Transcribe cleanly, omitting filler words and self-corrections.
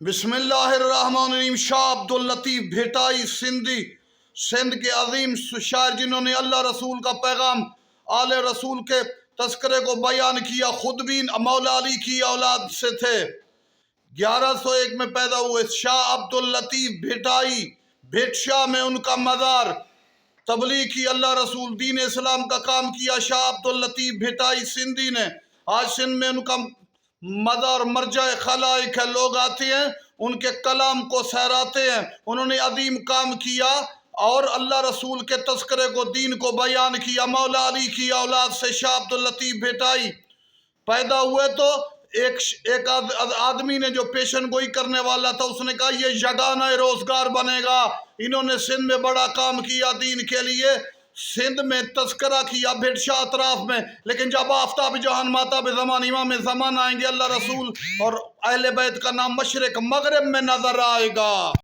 बिस्मिल्लाहिर्रहमानिर्रहीम। शाह अब्दुल लतीफ़ भेटाई सिंधी, सिंध के अजीम शायर जिन्होंने अल्लाह रसूल का पैगाम, आले रसूल के तस्करे को बयान किया। खुद भी मौला अली की औलाद से थे। 1101 में पैदा हुए। शाह अब्दुल लतीफ़ भेटाई, भेटशाह में उनका मज़ार। तबलीग की, अल्लाह रसूल दीन इस्लाम का काम किया। शाह अब्दुल लतीफ़ भेटाई सिंधी ने। आज सिंध में उनका मज़ार मरजा खलाइक है। लोग आते हैं, उनके कलाम को सहराते हैं। उन्होंने अजीम काम किया और अल्लाह रसूल के तस्करे को, दीन को बयान किया। मौला अली की औलाद से शाह अब्दुल लतीफ़ भेटाई पैदा हुए तो एक आदमी ने, जो पेशन गोई करने वाला था, उसने कहा ये यगाना रोजगार बनेगा। इन्होंने सिंध में बड़ा काम किया दीन के लिए। सिंध में तस्करा किया, भेटशाह अतराफ में। लेकिन जब आफ्ताब जहान माता बे ज़मान इमाम ज़मान आएंगे, अल्लाह रसूल और अहले बैत का नाम मशरिक मगरिब में नजर आएगा।